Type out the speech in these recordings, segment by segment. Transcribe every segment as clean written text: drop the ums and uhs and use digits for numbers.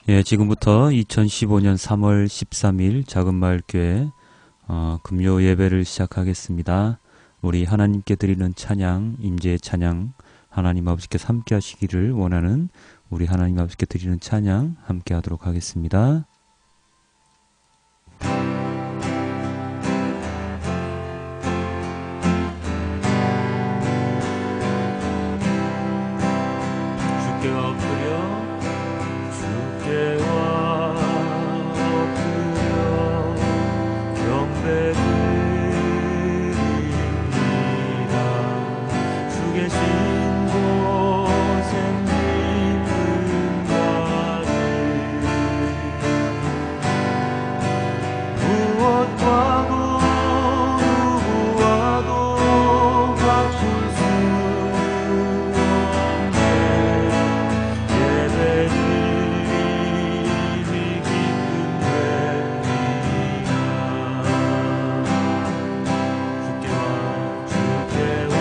예, 지금부터 2015년 3월 13일 작은마을교회 금요 예배를 시작하겠습니다. 우리 하나님께 드리는 찬양, 임재의 찬양, 하나님 아버지께서 함께 하시기를 원하는 우리 하나님 아버지께 드리는 찬양 함께 하도록 하겠습니다. 주께 엎드려 주께와 엎드려 경배드립니다. 주 계신 곳엔 믿음 가득 무엇과도 누구와도 바꿀 수 없네. 예배드림이 기쁨 되리라. 주께와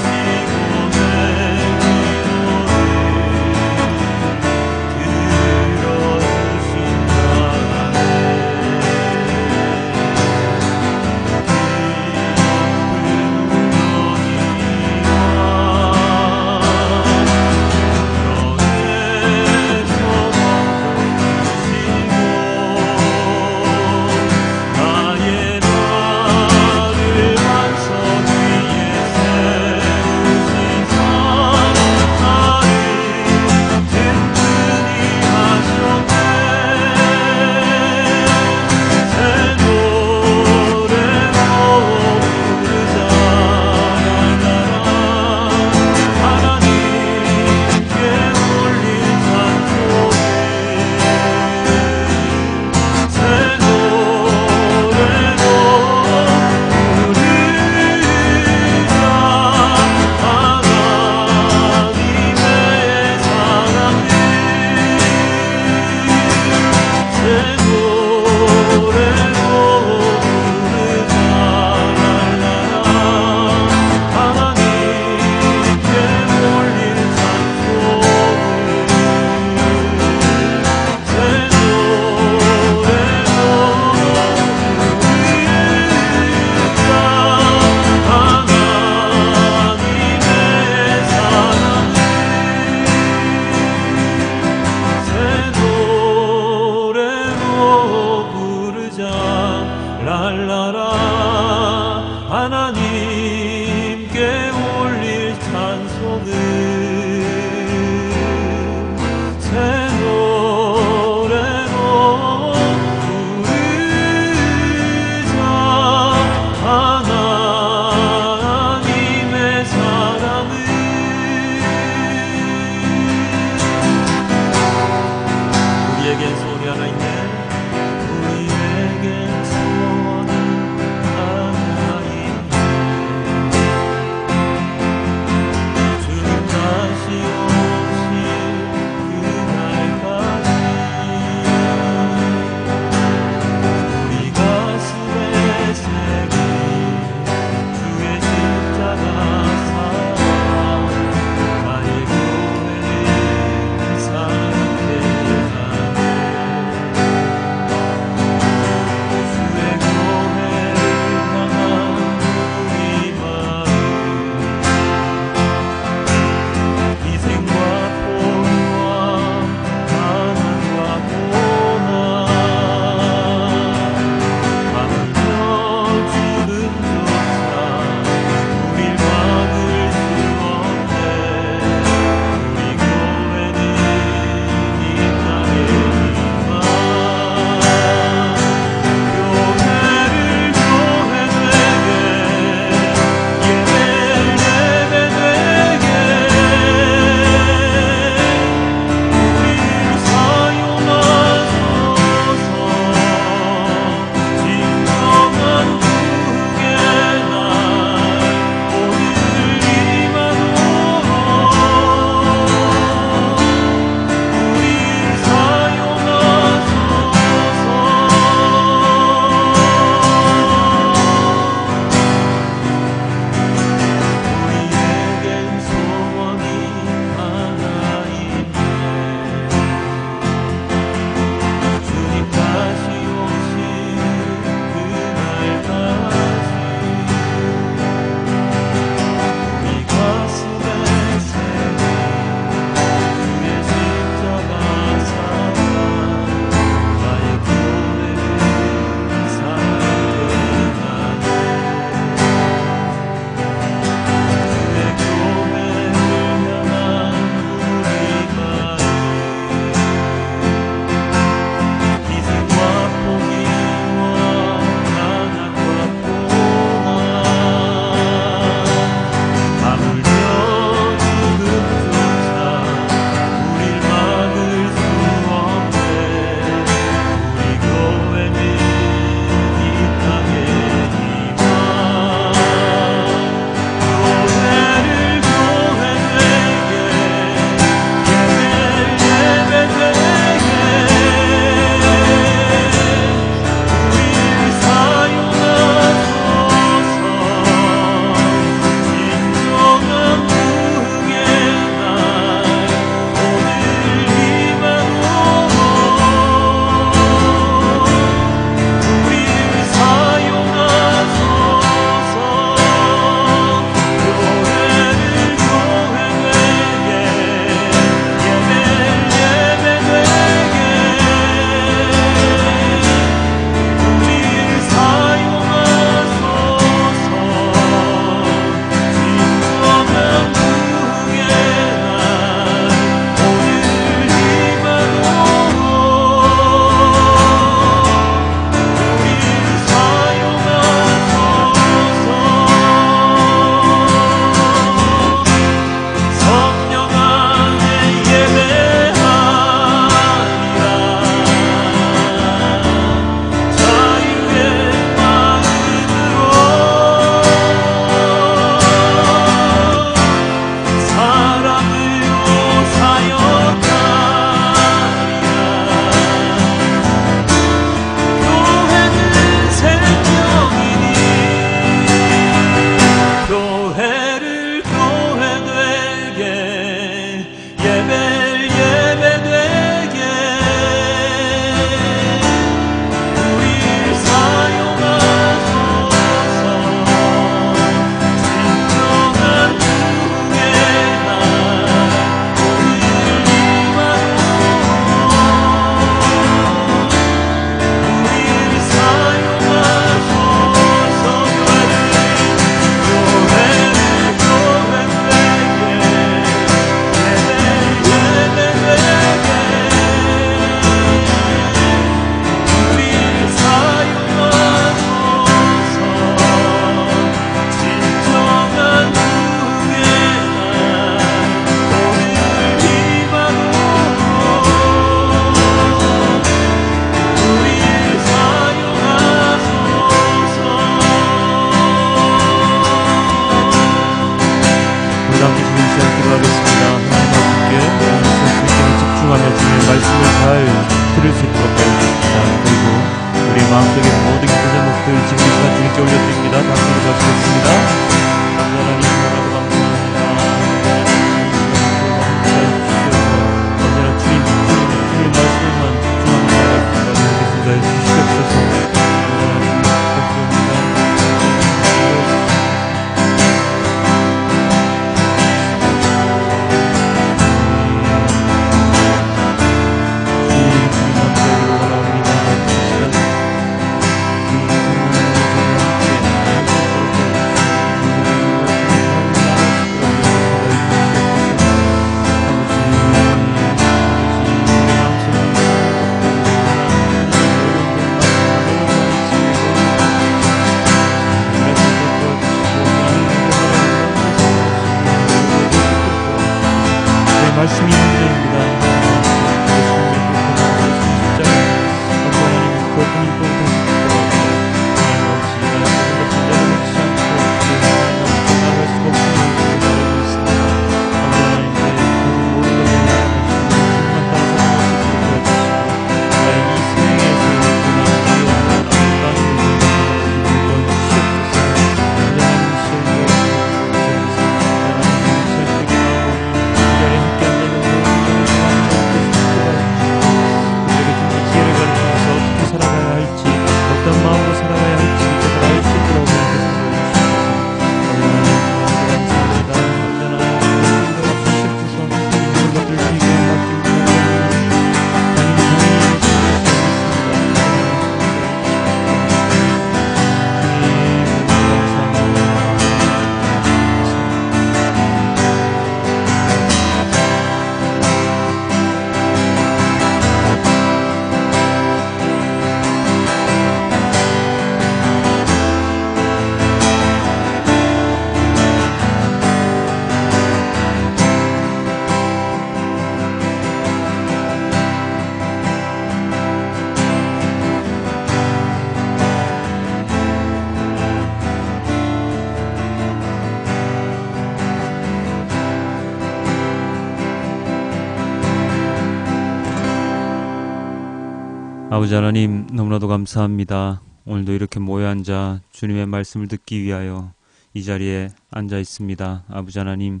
아버지 하나님, 너무나도 감사합니다. 오늘도 이렇게 모여 앉아 주님의 말씀을 듣기 위하여 이 자리에 앉아 있습니다. 아버지 하나님,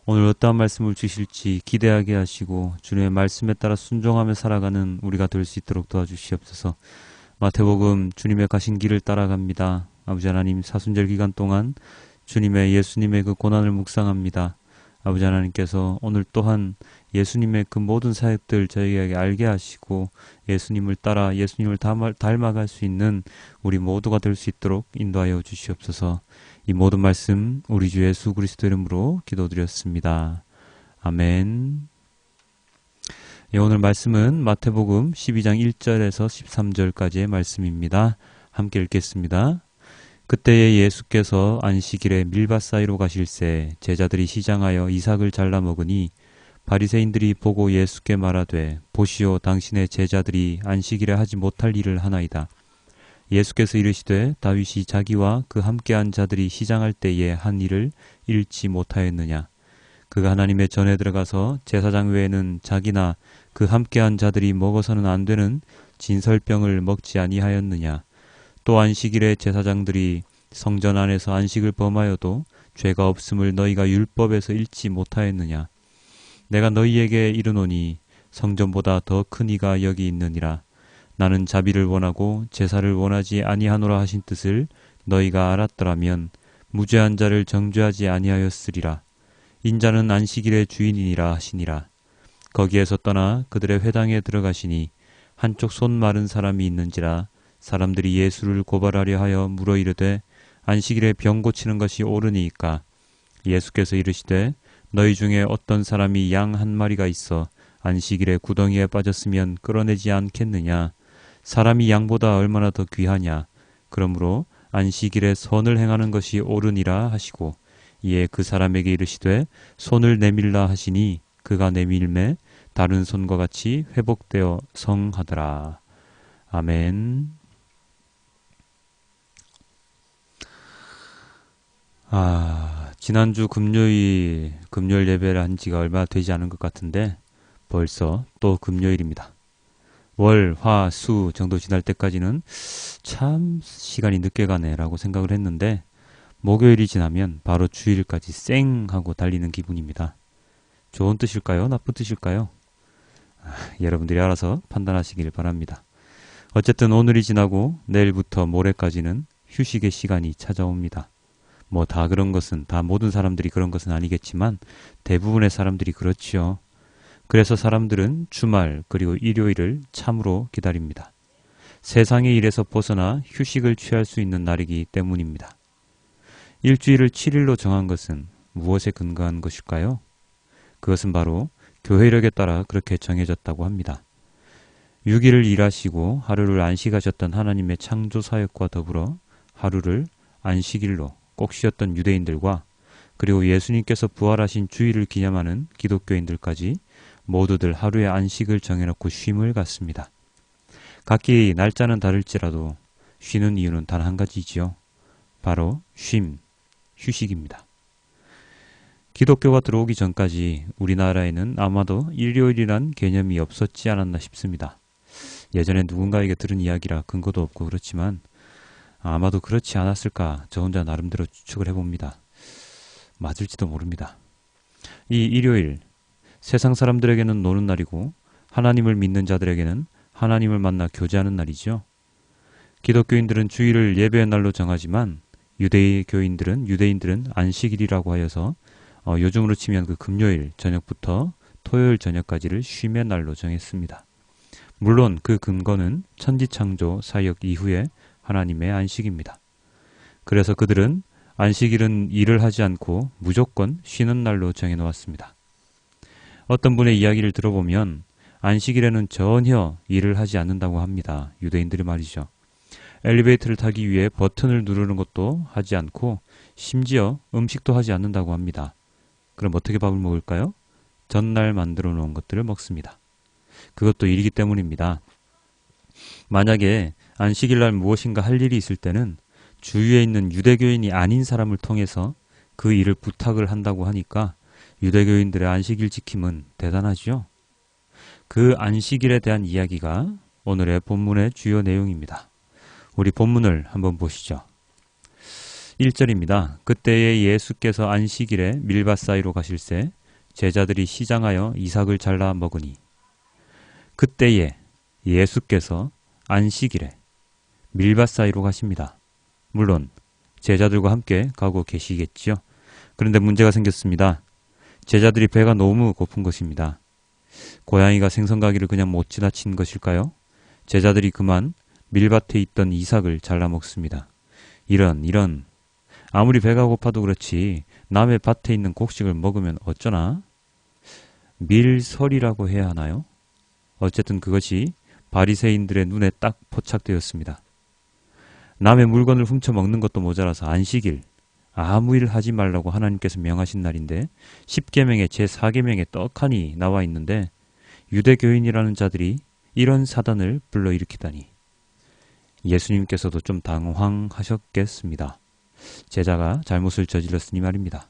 오늘 어떠한 말씀을 주실지 기대하게 하시고 주님의 말씀에 따라 순종하며 살아가는 우리가 될 수 있도록 도와주시옵소서. 마태복음 주님의 가신 길을 따라갑니다. 아버지 하나님, 사순절 기간 동안 예수님의 그 고난을 묵상합니다. 아버지 하나님께서 오늘 또한 예수님의 그 모든 사역들 저희에게 알게 하시고 예수님을 따라 예수님을 닮아갈 수 있는 우리 모두가 될 수 있도록 인도하여 주시옵소서. 이 모든 말씀 우리 주 예수 그리스도 이름으로 기도드렸습니다. 아멘. 예, 오늘 말씀은 마태복음 12장 1절에서 13절까지의 말씀입니다. 함께 읽겠습니다. 그때에 예수께서 안식일에 밀밭 사이로 가실새 제자들이 시장하여 이삭을 잘라 먹으니 바리새인들이 보고 예수께 말하되 보시오, 당신의 제자들이 안식일에 하지 못할 일을 하나이다. 예수께서 이르시되 다윗이 자기와 그 함께한 자들이 시장할 때에 한 일을 잃지 못하였느냐. 그가 하나님의 전에 들어가서 제사장 외에는 자기나 그 함께한 자들이 먹어서는 안 되는 진설병을 먹지 아니하였느냐. 또 안식일에 제사장들이 성전 안에서 안식을 범하여도 죄가 없음을 너희가 율법에서 읽지 못하였느냐. 내가 너희에게 이르노니 성전보다 더 큰 이가 여기 있느니라. 나는 자비를 원하고 제사를 원하지 아니하노라 하신 뜻을 너희가 알았더라면 무죄한 자를 정죄하지 아니하였으리라. 인자는 안식일의 주인이니라 하시니라. 거기에서 떠나 그들의 회당에 들어가시니 한쪽 손 마른 사람이 있는지라. 사람들이 예수를 고발하려 하여 물어 이르되 안식일에 병 고치는 것이 옳으니이까. 예수께서 이르시되 너희 중에 어떤 사람이 양 한 마리가 있어 안식일에 구덩이에 빠졌으면 끌어내지 않겠느냐. 사람이 양보다 얼마나 더 귀하냐. 그러므로 안식일에 선을 행하는 것이 옳으니라 하시고 이에 그 사람에게 이르시되 손을 내밀라 하시니 그가 내밀매 다른 손과 같이 회복되어 성하더라. 아멘. 지난주 금요일 예배를 한 지가 얼마 되지 않은 것 같은데 벌써 또 금요일입니다. 월, 화, 수 정도 지날 때까지는 참 시간이 늦게 가네 라고 생각을 했는데 목요일이 지나면 바로 주일까지 쌩 하고 달리는 기분입니다. 좋은 뜻일까요? 나쁜 뜻일까요? 여러분들이 알아서 판단하시길 바랍니다. 어쨌든 오늘이 지나고 내일부터 모레까지는 휴식의 시간이 찾아옵니다. 뭐 다 그런 것은, 다 모든 사람들이 그런 것은 아니겠지만 대부분의 사람들이 그렇지요. 그래서 사람들은 주말 그리고 일요일을 참으로 기다립니다. 세상의 일에서 벗어나 휴식을 취할 수 있는 날이기 때문입니다. 일주일을 7일로 정한 것은 무엇에 근거한 것일까요? 그것은 바로 교회력에 따라 그렇게 정해졌다고 합니다. 6일을 일하시고 하루를 안식하셨던 하나님의 창조 사역과 더불어 하루를 안식일로 꼭 쉬었던 유대인들과 그리고 예수님께서 부활하신 주일을 기념하는 기독교인들까지 모두들 하루의 안식을 정해놓고 쉼을 갖습니다. 각기 날짜는 다를지라도 쉬는 이유는 단 한 가지지요. 바로 쉼, 휴식입니다. 기독교가 들어오기 전까지 우리나라에는 아마도 일요일이란 개념이 없었지 않았나 싶습니다. 예전에 누군가에게 들은 이야기라 근거도 없고 그렇지만 아마도 그렇지 않았을까 저 혼자 나름대로 추측을 해봅니다. 맞을지도 모릅니다. 이 일요일, 세상 사람들에게는 노는 날이고 하나님을 믿는 자들에게는 하나님을 만나 교제하는 날이죠. 기독교인들은 주일을 예배의 날로 정하지만 유대인들은 안식일이라고 하여서 요즘으로 치면 그 금요일 저녁부터 토요일 저녁까지를 쉼의 날로 정했습니다. 물론 그 근거는 천지창조 사역 이후에 하나님의 안식입니다. 그래서 그들은 안식일은 일을 하지 않고 무조건 쉬는 날로 정해놓았습니다. 어떤 분의 이야기를 들어보면 안식일에는 전혀 일을 하지 않는다고 합니다. 유대인들이 말이죠. 엘리베이터를 타기 위해 버튼을 누르는 것도 하지 않고 심지어 음식도 하지 않는다고 합니다. 그럼 어떻게 밥을 먹을까요? 전날 만들어 놓은 것들을 먹습니다. 그것도 일이기 때문입니다. 만약에 안식일날 무엇인가 할 일이 있을 때는 주위에 있는 유대교인이 아닌 사람을 통해서 그 일을 부탁을 한다고 하니까 유대교인들의 안식일 지킴은 대단하죠. 그 안식일에 대한 이야기가 오늘의 본문의 주요 내용입니다. 우리 본문을 한번 보시죠. 1절입니다. 그때에 예수께서 안식일에 밀밭 사이로 가실새 제자들이 시장하여 이삭을 잘라 먹으니. 그때에 예수께서 안식일에 밀밭 사이로 가십니다. 물론 제자들과 함께 가고 계시겠지요. 그런데 문제가 생겼습니다. 제자들이 배가 너무 고픈 것입니다. 고양이가 생선가기를 그냥 못 지나친 것일까요? 제자들이 그만 밀밭에 있던 이삭을 잘라 먹습니다. 이런 아무리 배가 고파도 그렇지 남의 밭에 있는 곡식을 먹으면 어쩌나? 밀설이라고 해야 하나요? 어쨌든 그것이 바리새인들의 눈에 딱 포착되었습니다. 남의 물건을 훔쳐 먹는 것도 모자라서 안식일 아무 일 하지 말라고 하나님께서 명하신 날인데 10계명의 제4계명에 떡하니 나와 있는데 유대교인이라는 자들이 이런 사단을 불러일으키다니. 예수님께서도 좀 당황하셨겠습니다. 제자가 잘못을 저질렀으니 말입니다.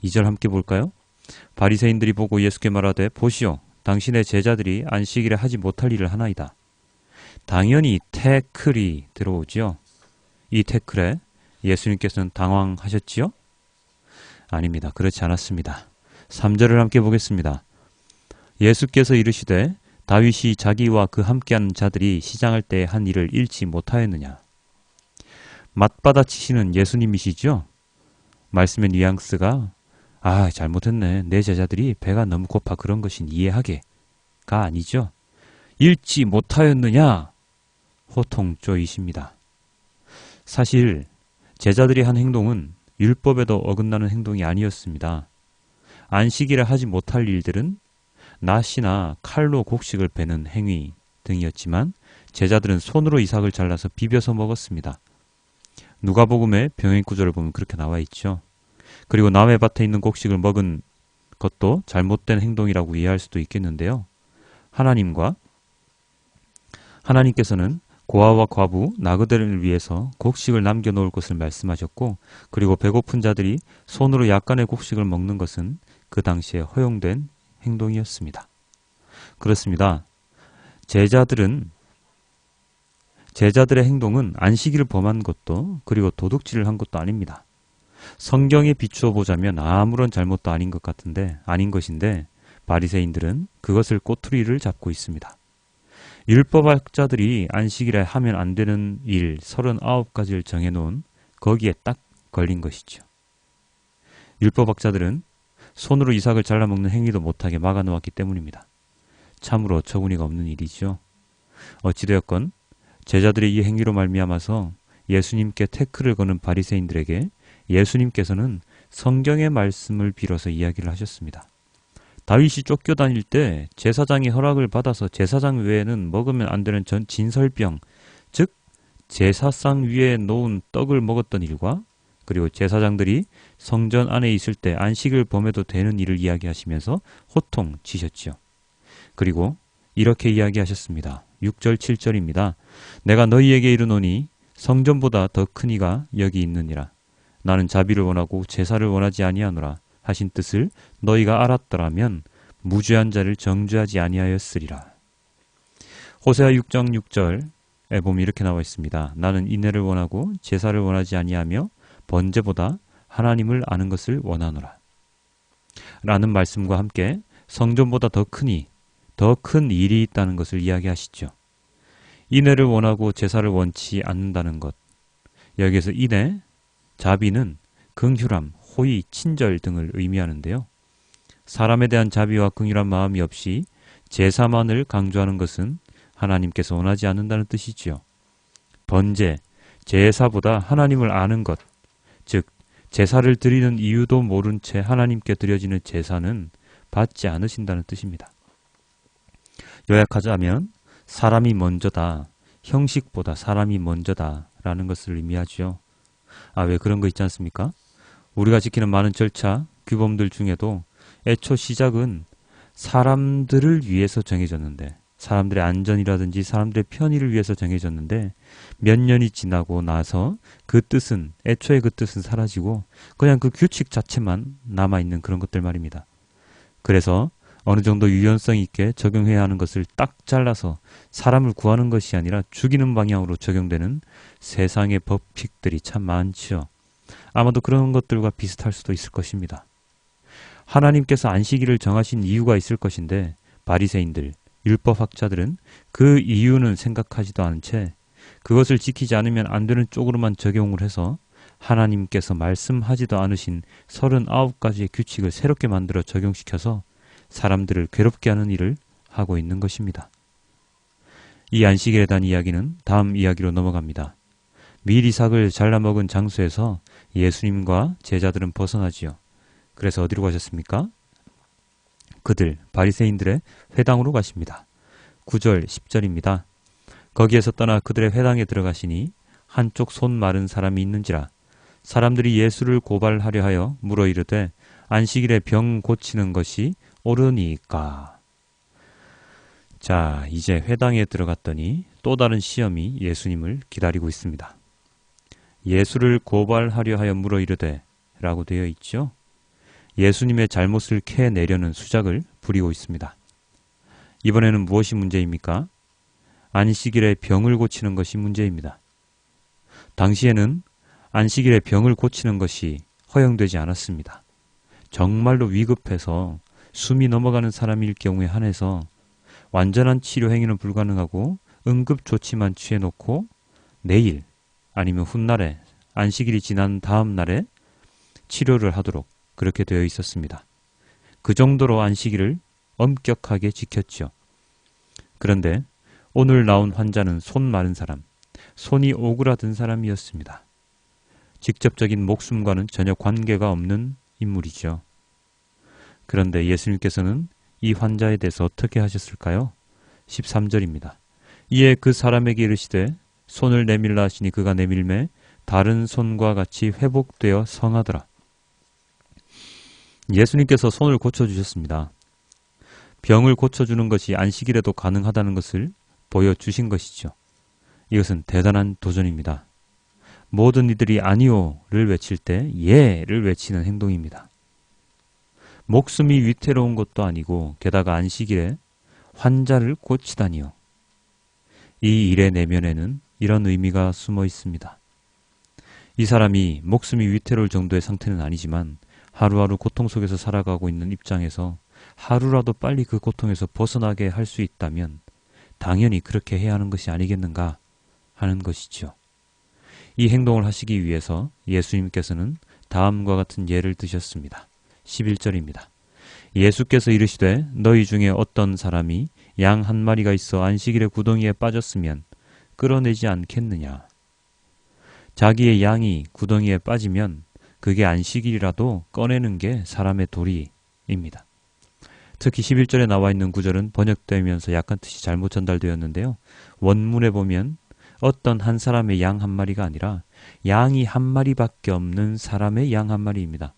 2절 함께 볼까요? 바리새인들이 보고 예수께 말하되 보시오, 당신의 제자들이 안식일에 하지 못할 일을 하나이다. 당연히 태클이 들어오지요. 이 태클에 예수님께서는 당황하셨지요? 아닙니다. 그렇지 않았습니다. 3절을 함께 보겠습니다. 예수께서 이르시되 다윗이 자기와 그 함께하는 자들이 시장할 때 한 일을 잃지 못하였느냐. 맞받아치시는 예수님이시죠? 말씀의 뉘앙스가 잘못했네. 내 제자들이 배가 너무 고파 그런 것인 이해하게가 아니죠. 잃지 못하였느냐? 호통조이십니다. 사실 제자들이 한 행동은 율법에도 어긋나는 행동이 아니었습니다. 안식일에 하지 못할 일들은 낫이나 칼로 곡식을 베는 행위 등이었지만 제자들은 손으로 이삭을 잘라서 비벼서 먹었습니다. 누가복음의 병행 구절을 보면 그렇게 나와 있죠. 그리고 남의 밭에 있는 곡식을 먹은 것도 잘못된 행동이라고 이해할 수도 있겠는데요. 하나님께서는 고아와 과부, 나그네를 위해서 곡식을 남겨놓을 것을 말씀하셨고, 그리고 배고픈 자들이 손으로 약간의 곡식을 먹는 것은 그 당시에 허용된 행동이었습니다. 그렇습니다. 제자들의 행동은 안식일을 범한 것도 그리고 도둑질을 한 것도 아닙니다. 성경에 비추어 보자면 아무런 잘못도 아닌 것인데 바리새인들은 그것을 꼬투리를 잡고 있습니다. 율법학자들이 안식일에 하면 안 되는 일 39가지를 정해놓은 거기에 딱 걸린 것이죠. 율법학자들은 손으로 이삭을 잘라먹는 행위도 못하게 막아놓았기 때문입니다. 참으로 어처구니가 없는 일이죠. 어찌되었건 제자들의 이 행위로 말미암아서 예수님께 태클을 거는 바리새인들에게 예수님께서는 성경의 말씀을 빌어서 이야기를 하셨습니다. 다윗이 쫓겨다닐 때 제사장이 허락을 받아서 제사장 외에는 먹으면 안 되는 진설병, 즉 제사상 위에 놓은 떡을 먹었던 일과 그리고 제사장들이 성전 안에 있을 때 안식을 범해도 되는 일을 이야기하시면서 호통치셨지요. 그리고 이렇게 이야기하셨습니다. 6절 7절입니다. 내가 너희에게 이르노니 성전보다 더 큰 이가 여기 있느니라. 나는 자비를 원하고 제사를 원하지 아니하노라 하신 뜻을 너희가 알았더라면 무죄한 자를 정죄하지 아니하였으리라. 호세아 6장 6절에 보면 이렇게 나와 있습니다. 나는 인애를 원하고 제사를 원하지 아니하며 번제보다 하나님을 아는 것을 원하노라. 라는 말씀과 함께 성전보다 더 큰 일이 있다는 것을 이야기하시죠. 인애를 원하고 제사를 원치 않는다는 것. 여기에서 인애, 자비는 긍휼함, 호의, 친절 등을 의미하는데요. 사람에 대한 자비와 긍휼한 마음이 없이 제사만을 강조하는 것은 하나님께서 원하지 않는다는 뜻이지요. 번제, 제사보다 하나님을 아는 것, 즉 제사를 드리는 이유도 모른 채 하나님께 드려지는 제사는 받지 않으신다는 뜻입니다. 요약하자면 사람이 먼저다, 형식보다 사람이 먼저다 라는 것을 의미하죠. 왜 그런 거 있지 않습니까? 우리가 지키는 많은 절차, 규범들 중에도 애초 시작은 사람들을 위해서 정해졌는데, 사람들의 안전이라든지 사람들의 편의를 위해서 정해졌는데 몇 년이 지나고 나서 애초에 그 뜻은 사라지고 그냥 그 규칙 자체만 남아있는 그런 것들 말입니다. 그래서 어느 정도 유연성 있게 적용해야 하는 것을 딱 잘라서 사람을 구하는 것이 아니라 죽이는 방향으로 적용되는 세상의 법칙들이 참 많지요. 아마도 그런 것들과 비슷할 수도 있을 것입니다. 하나님께서 안식일을 정하신 이유가 있을 것인데 바리새인들, 율법학자들은 그 이유는 생각하지도 않은 채 그것을 지키지 않으면 안 되는 쪽으로만 적용을 해서 하나님께서 말씀하지도 않으신 39가지의 규칙을 새롭게 만들어 적용시켜서 사람들을 괴롭게 하는 일을 하고 있는 것입니다. 이 안식일에 대한 이야기는 다음 이야기로 넘어갑니다. 밀이삭을 잘라먹은 장소에서 예수님과 제자들은 벗어나지요. 그래서 어디로 가셨습니까? 그들 바리새인들의 회당으로 가십니다. 9절 10절입니다. 거기에서 떠나 그들의 회당에 들어가시니 한쪽 손 마른 사람이 있는지라 사람들이 예수를 고발하려 하여 물어 이르되 안식일에 병 고치는 것이 옳으니까. 자, 이제 회당에 들어갔더니 또 다른 시험이 예수님을 기다리고 있습니다. 예수를 고발하려 하여 물어 이르되 라고 되어 있죠. 예수님의 잘못을 캐내려는 수작을 부리고 있습니다. 이번에는 무엇이 문제입니까? 안식일에 병을 고치는 것이 문제입니다. 당시에는 안식일에 병을 고치는 것이 허용되지 않았습니다. 정말로 위급해서 숨이 넘어가는 사람일 경우에 한해서 완전한 치료 행위는 불가능하고 응급조치만 취해놓고 내일 아니면 훗날에 안식일이 지난 다음 날에 치료를 하도록 그렇게 되어 있었습니다. 그 정도로 안식일을 엄격하게 지켰죠. 그런데 오늘 나온 환자는 손 마른 사람, 손이 오그라든 사람이었습니다. 직접적인 목숨과는 전혀 관계가 없는 인물이죠. 그런데 예수님께서는 이 환자에 대해서 어떻게 하셨을까요? 13절입니다. 이에 그 사람에게 이르시되 손을 내밀라 하시니 그가 내밀매 다른 손과 같이 회복되어 성하더라. 예수님께서 손을 고쳐주셨습니다. 병을 고쳐주는 것이 안식일에도 가능하다는 것을 보여주신 것이죠. 이것은 대단한 도전입니다. 모든 이들이 아니오를 외칠 때 예를 외치는 행동입니다. 목숨이 위태로운 것도 아니고 게다가 안식일에 환자를 고치다니요. 이 일의 내면에는 이런 의미가 숨어 있습니다. 이 사람이 목숨이 위태로울 정도의 상태는 아니지만 하루하루 고통 속에서 살아가고 있는 입장에서 하루라도 빨리 그 고통에서 벗어나게 할 수 있다면 당연히 그렇게 해야 하는 것이 아니겠는가 하는 것이죠. 이 행동을 하시기 위해서 예수님께서는 다음과 같은 예를 드셨습니다. 11절입니다. 예수께서 이르시되 너희 중에 어떤 사람이 양 한 마리가 있어 안식일에 구덩이에 빠졌으면 끌어내지 않겠느냐. 자기의 양이 구덩이에 빠지면 그게 안식일이라도 꺼내는 게 사람의 도리입니다. 특히 11절에 나와 있는 구절은 번역되면서 약간 뜻이 잘못 전달되었는데요. 원문에 보면 어떤 한 사람의 양 한 마리가 아니라 양이 한 마리밖에 없는 사람의 양 한 마리입니다.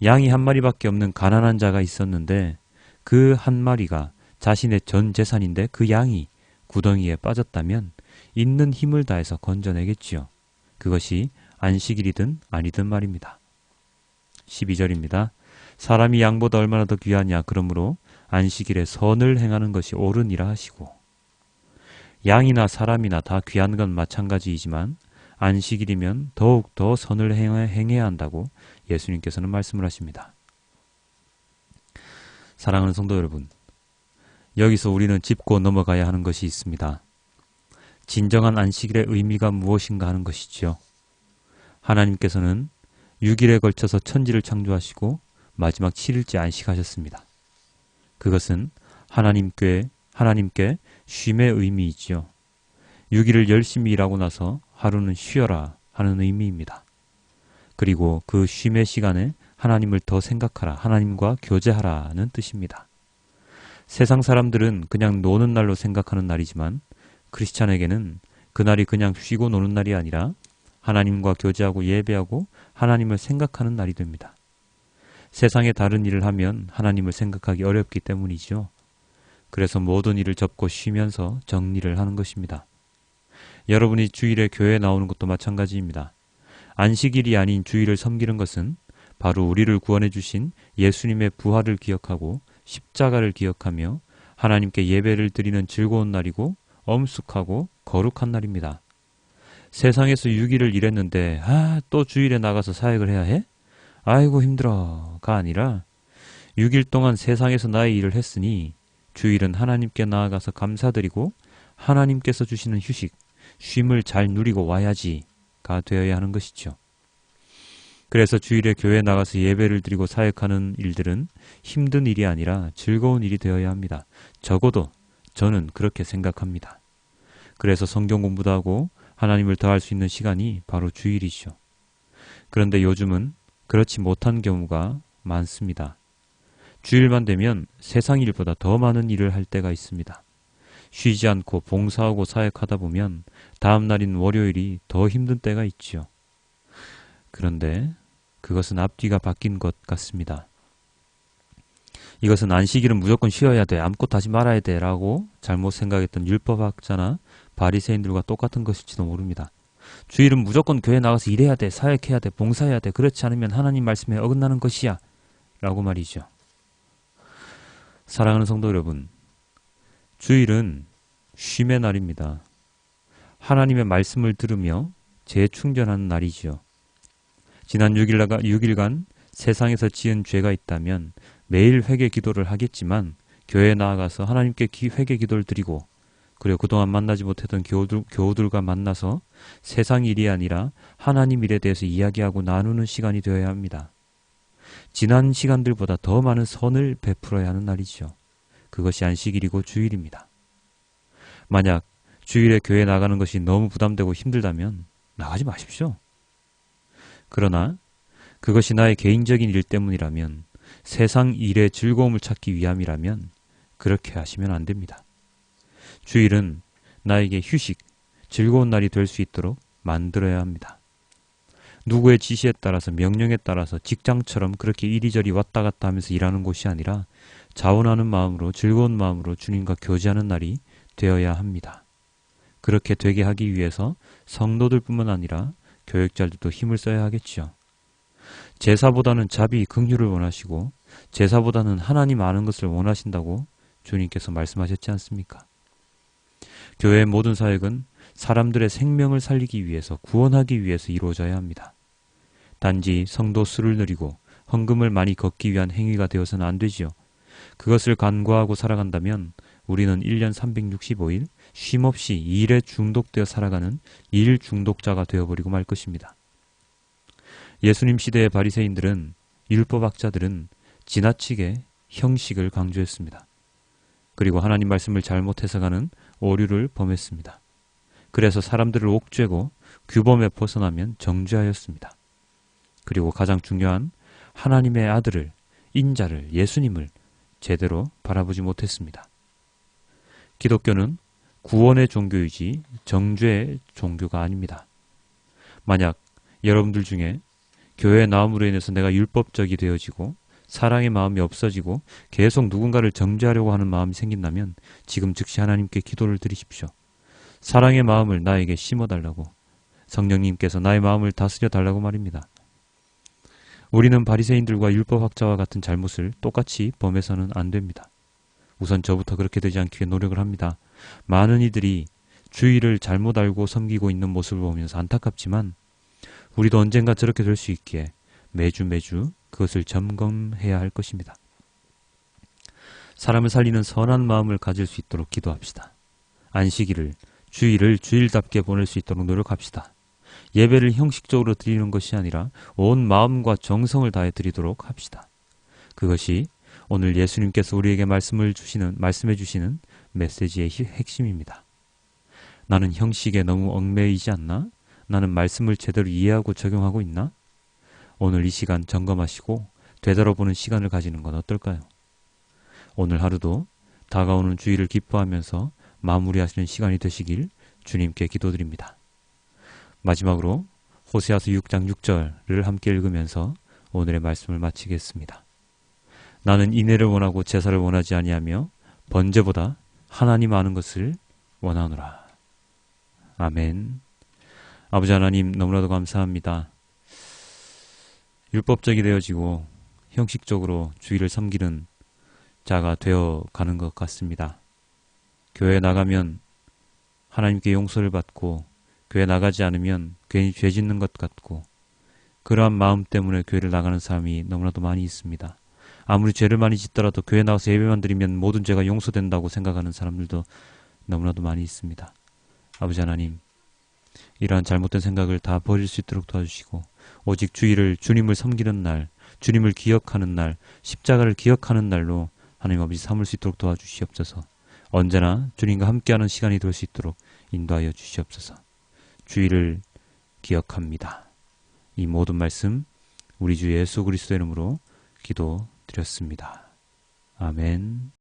양이 한 마리밖에 없는 가난한 자가 있었는데 그 한 마리가 자신의 전 재산인데 그 양이 구덩이에 빠졌다면 있는 힘을 다해서 건져내겠지요. 그것이 안식일이든 아니든 말입니다. 12절입니다. 사람이 양보다 얼마나 더 귀하냐. 그러므로 안식일에 선을 행하는 것이 옳으니라 하시고. 양이나 사람이나 다 귀한 건 마찬가지이지만 안식일이면 더욱 더 선을 행해야 한다고 예수님께서는 말씀을 하십니다. 사랑하는 성도 여러분, 여기서 우리는 짚고 넘어가야 하는 것이 있습니다. 진정한 안식일의 의미가 무엇인가 하는 것이지요. 하나님께서는 6일에 걸쳐서 천지를 창조하시고 마지막 7일째 안식하셨습니다. 그것은 하나님께 쉼의 의미이지요. 6일을 열심히 일하고 나서 하루는 쉬어라 하는 의미입니다. 그리고 그 쉼의 시간에 하나님을 더 생각하라, 하나님과 교제하라는 뜻입니다. 세상 사람들은 그냥 노는 날로 생각하는 날이지만 크리스찬에게는 그날이 그냥 쉬고 노는 날이 아니라 하나님과 교제하고 예배하고 하나님을 생각하는 날이 됩니다. 세상의 다른 일을 하면 하나님을 생각하기 어렵기 때문이죠. 그래서 모든 일을 접고 쉬면서 정리를 하는 것입니다. 여러분이 주일에 교회에 나오는 것도 마찬가지입니다. 안식일이 아닌 주일을 섬기는 것은 바로 우리를 구원해 주신 예수님의 부활을 기억하고 십자가를 기억하며 하나님께 예배를 드리는 즐거운 날이고 엄숙하고 거룩한 날입니다. 세상에서 6일을 일했는데 또 주일에 나가서 사역을 해야 해? 아이고 힘들어가 아니라 6일 동안 세상에서 나의 일을 했으니 주일은 하나님께 나아가서 감사드리고 하나님께서 주시는 휴식, 쉼을 잘 누리고 와야지가 되어야 하는 것이죠. 그래서 주일에 교회에 나가서 예배를 드리고 사역하는 일들은 힘든 일이 아니라 즐거운 일이 되어야 합니다. 적어도 저는 그렇게 생각합니다. 그래서 성경 공부도 하고 하나님을 더할 수 있는 시간이 바로 주일이죠. 그런데 요즘은 그렇지 못한 경우가 많습니다. 주일만 되면 세상 일보다 더 많은 일을 할 때가 있습니다. 쉬지 않고 봉사하고 사역하다 보면 다음 날인 월요일이 더 힘든 때가 있지요. 그런데 그것은 앞뒤가 바뀐 것 같습니다. 이것은 안식일은 무조건 쉬어야 돼, 아무것도 하지 말아야 돼 라고 잘못 생각했던 율법학자나 바리새인들과 똑같은 것일지도 모릅니다. 주일은 무조건 교회 나가서 일해야 돼, 사역해야 돼, 봉사해야 돼, 그렇지 않으면 하나님 말씀에 어긋나는 것이야 라고 말이죠. 사랑하는 성도 여러분, 주일은 쉼의 날입니다. 하나님의 말씀을 들으며 재충전하는 날이지요. 지난 6일간 세상에서 지은 죄가 있다면 매일 회개 기도를 하겠지만 교회에 나아가서 하나님께 회개 기도를 드리고 그리고 그동안 만나지 못했던 교우들과 만나서 세상 일이 아니라 하나님 일에 대해서 이야기하고 나누는 시간이 되어야 합니다. 지난 시간들보다 더 많은 선을 베풀어야 하는 날이죠. 그것이 안식일이고 주일입니다. 만약 주일에 교회 나가는 것이 너무 부담되고 힘들다면 나가지 마십시오. 그러나 그것이 나의 개인적인 일 때문이라면, 세상 일의 즐거움을 찾기 위함이라면 그렇게 하시면 안 됩니다. 주일은 나에게 휴식, 즐거운 날이 될 수 있도록 만들어야 합니다. 누구의 지시에 따라서, 명령에 따라서 직장처럼 그렇게 이리저리 왔다 갔다 하면서 일하는 곳이 아니라 자원하는 마음으로, 즐거운 마음으로 주님과 교제하는 날이 되어야 합니다. 그렇게 되게 하기 위해서 성도들뿐만 아니라 교역자들도 힘을 써야 하겠지요. 제사보다는 자비, 긍휼을 원하시고 제사보다는 하나님 아는 것을 원하신다고 주님께서 말씀하셨지 않습니까? 교회의 모든 사역은 사람들의 생명을 살리기 위해서, 구원하기 위해서 이루어져야 합니다. 단지 성도 수를 늘리고 헌금을 많이 걷기 위한 행위가 되어서는 안 되지요. 그것을 간과하고 살아간다면 우리는 1년 365일 쉼없이 일에 중독되어 살아가는 일 중독자가 되어버리고 말 것입니다. 예수님 시대의 바리새인들은, 율법학자들은 지나치게 형식을 강조했습니다. 그리고 하나님 말씀을 잘못 해석하는 오류를 범했습니다. 그래서 사람들을 옥죄고 규범에 벗어나면 정죄하였습니다. 그리고 가장 중요한 하나님의 아들을, 인자를, 예수님을 제대로 바라보지 못했습니다. 기독교는 구원의 종교이지 정죄의 종교가 아닙니다. 만약 여러분들 중에 교회에 나옴으로 인해서 내가 율법적이 되어지고 사랑의 마음이 없어지고 계속 누군가를 정죄하려고 하는 마음이 생긴다면 지금 즉시 하나님께 기도를 드리십시오. 사랑의 마음을 나에게 심어달라고, 성령님께서 나의 마음을 다스려 달라고 말입니다. 우리는 바리새인들과 율법학자와 같은 잘못을 똑같이 범해서는 안 됩니다. 우선 저부터 그렇게 되지 않기 위해 노력을 합니다. 많은 이들이 주의를 잘못 알고 섬기고 있는 모습을 보면서 안타깝지만 우리도 언젠가 저렇게 될 수 있기에 매주 그것을 점검해야 할 것입니다. 사람을 살리는 선한 마음을 가질 수 있도록 기도합시다. 안식일을, 주일을 주일답게 보낼 수 있도록 노력합시다. 예배를 형식적으로 드리는 것이 아니라 온 마음과 정성을 다해 드리도록 합시다. 그것이 오늘 예수님께서 우리에게 말씀해 주시는 메시지의 핵심입니다. 나는 형식에 너무 얽매이지 않나? 나는 말씀을 제대로 이해하고 적용하고 있나? 오늘 이 시간 점검하시고 되돌아보는 시간을 가지는 건 어떨까요? 오늘 하루도 다가오는 주일을 기뻐하면서 마무리하시는 시간이 되시길 주님께 기도드립니다. 마지막으로 호세아서 6장 6절을 함께 읽으면서 오늘의 말씀을 마치겠습니다. 나는 인애를 원하고 제사를 원하지 아니하며 번제보다 하나님 아는 것을 원하노라. 아멘. 아버지 하나님, 너무나도 감사합니다. 율법적이 되어지고 형식적으로 주일을 섬기는 자가 되어 가는 것 같습니다. 교회 나가면 하나님께 용서를 받고 교회 나가지 않으면 괜히 죄 짓는 것 같고 그러한 마음 때문에 교회를 나가는 사람이 너무나도 많이 있습니다. 아무리 죄를 많이 짓더라도 교회 나가서 예배만 드리면 모든 죄가 용서된다고 생각하는 사람들도 너무나도 많이 있습니다. 아버지 하나님, 이러한 잘못된 생각을 다 버릴 수 있도록 도와주시고 오직 주일을 주님을 섬기는 날, 주님을 기억하는 날, 십자가를 기억하는 날로 하나님 아버지 삼을 수 있도록 도와주시옵소서. 언제나 주님과 함께하는 시간이 될 수 있도록 인도하여 주시옵소서. 주일을 기억합니다. 이 모든 말씀 우리 주 예수 그리스도의 이름으로 기도드렸습니다. 아멘.